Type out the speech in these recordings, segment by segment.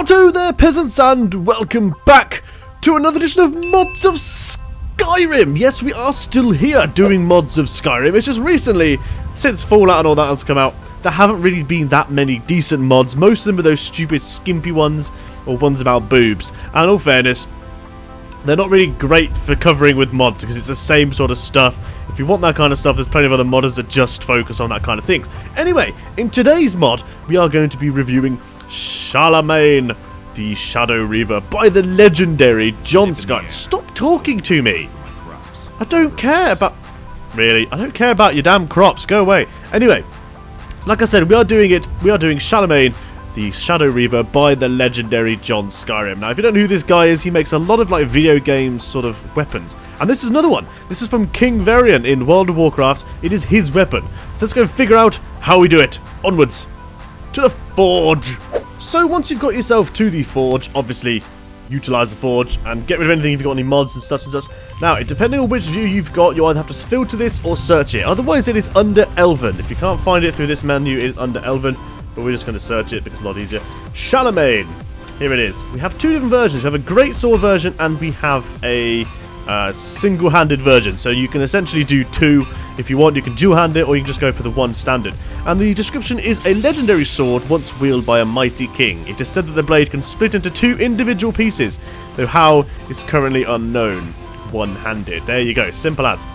Whatto there, peasants, and welcome back to another edition of Mods of Skyrim. Yes, we are still here doing Mods of Skyrim. It's just recently, since Fallout and all that has come out, there haven't really been that many decent mods. Most of them are those stupid skimpy ones, or ones about boobs. And in all fairness, they're not really great for covering with mods, because it's the same sort of stuff. If you want that kind of stuff, there's plenty of other modders that just focus on that kind of things. Anyway, in today's mod, we are going to be reviewing Shalamayne, the Shadow Reaver, by the legendary John Sky. Stop talking to me! I don't care about... Really? I don't care about your damn crops. Go away. Anyway, so like I said, we are doing Shalamayne, the Shadow Reaver, by the legendary John Skyrim. Now, if you don't know who this guy is, he makes a lot of like video games sort of weapons. And this is another one. This is from King Varian in World of Warcraft. It is his weapon. So let's go and figure out how we do it. Onwards to the forge. So once you've got yourself to the forge, obviously utilize the forge and get rid of anything if you've got any mods and stuff and such. Now, depending on which view you've got, you either have to filter this or search it. Otherwise, it is under Elven. If you can't find it through this menu, it is under Elven. But we're just going to search it because it's a lot easier. Shalamayne. Here it is. We have two different versions. We have a great sword version and we have a single-handed version. So you can essentially do two. If you want, you can dual-hand it, or you can just go for the one standard. And the description is a legendary sword once wielded by a mighty king. It is said that the blade can split into two individual pieces, though how is currently unknown. One-handed. There you go. Simple as.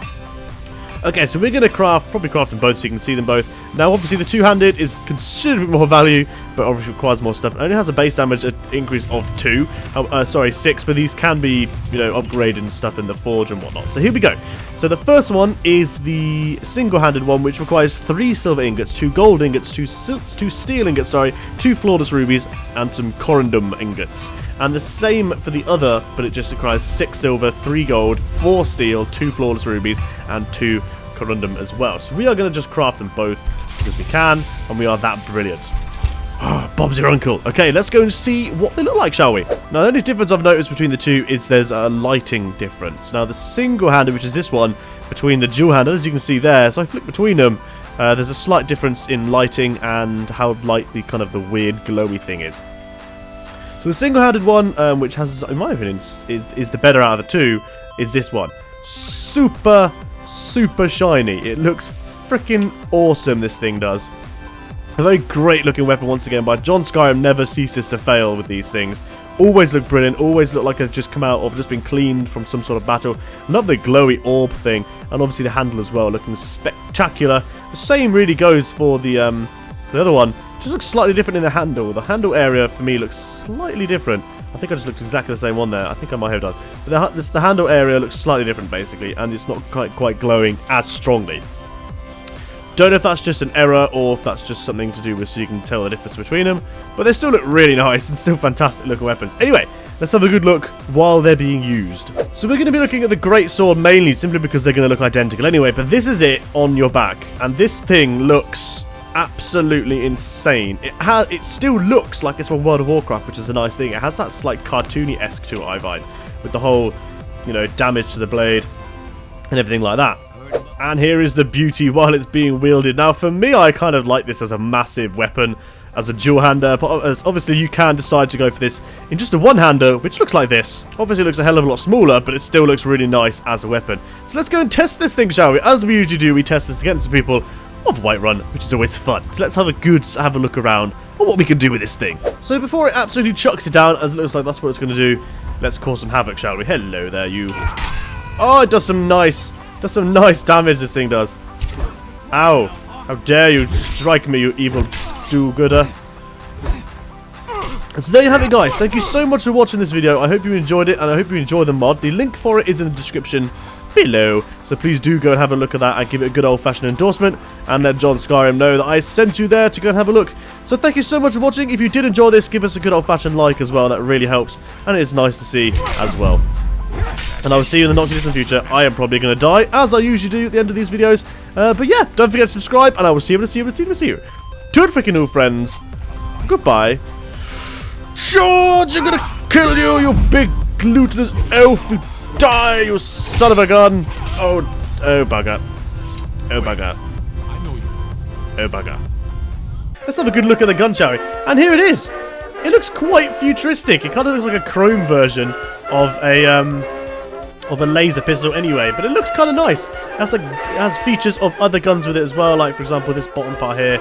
Okay, so we're going to probably craft them both so you can see them both. Now, obviously, the two-handed is considerably more value, but obviously requires more stuff. It only has a base damage increase of 6, but these can be, upgraded and stuff in the forge and whatnot. So here we go. So the first one is the single-handed one, which requires 3 silver ingots, 2 gold ingots, 2 steel ingots, 2 flawless rubies, and some corundum ingots. And the same for the other, but it just requires 6 silver, 3 gold, 4 steel, 2 flawless rubies, and 2 corundum as well. So we are going to just craft them both because we can, and we are that brilliant. Bob's your uncle. Okay, let's go and see what they look like, shall we? Now, the only difference I've noticed between the two is there's a lighting difference. Now, the single-handed, which is this one, between the dual-handed, as you can see there, so I flick between them, there's a slight difference in lighting and how light the kind of the weird glowy thing is. So the single-handed one, which has, in my opinion, is the better out of the two, is this one. Super shiny. It looks freaking awesome, this thing does. A very great looking weapon once again, but John Skyrim never ceases to fail with these things. Always look brilliant, always look like they've just come out or just been cleaned from some sort of battle. Love the glowy orb thing, and obviously the handle as well, looking spectacular. The same really goes for the other one. Just looks slightly different in the handle. The handle area for me looks slightly different. I think I just looked exactly the same one there. I think I might have done. But the handle area looks slightly different basically, and it's not quite glowing as strongly. Don't know if that's just an error or if that's just something to do with so you can tell the difference between them. But they still look really nice and still fantastic looking weapons. Anyway, let's have a good look while they're being used. So we're going to be looking at the Great Sword mainly simply because they're going to look identical anyway. But this is it on your back. And this thing looks absolutely insane. It still looks like it's from World of Warcraft, which is a nice thing. It has that slight cartoony-esque to it, I find. With the whole, damage to the blade and everything like that. And here is the beauty while it's being wielded. Now, for me, I kind of like this as a massive weapon, as a dual-hander. But obviously, you can decide to go for this in just a one-hander, which looks like this. Obviously, it looks a hell of a lot smaller, but it still looks really nice as a weapon. So let's go and test this thing, shall we? As we usually do, we test this against people of Whiterun, which is always fun. So let's have a look around at what we can do with this thing. So before it absolutely chucks it down, as it looks like that's what it's going to do, let's cause some havoc, shall we? Hello there, you. Oh, it does some nice damage, this thing does. Ow. How dare you strike me, you evil do-gooder. And so there you have it, guys. Thank you so much for watching this video. I hope you enjoyed it, and I hope you enjoy the mod. The link for it is in the description below. So please do go and have a look at that and give it a good old-fashioned endorsement. And let John Skyrim know that I sent you there to go and have a look. So thank you so much for watching. If you did enjoy this, give us a good old-fashioned like as well. That really helps. And it's nice to see as well. And I will see you in the not too distant future. I am probably going to die, as I usually do at the end of these videos. But yeah, don't forget to subscribe, and I will see you. Two freaking new friends. Goodbye. Charge! I'm going to kill you, you big glutinous elf. You die, you son of a gun. Oh bugger. Oh bugger. Oh bugger. Let's have a good look at the gun, shall we? And here it is. it looks quite futuristic. It kind of looks like a chrome version of a laser pistol anyway, but it looks kind of nice. It has features of other guns with it as well, like for example this bottom part here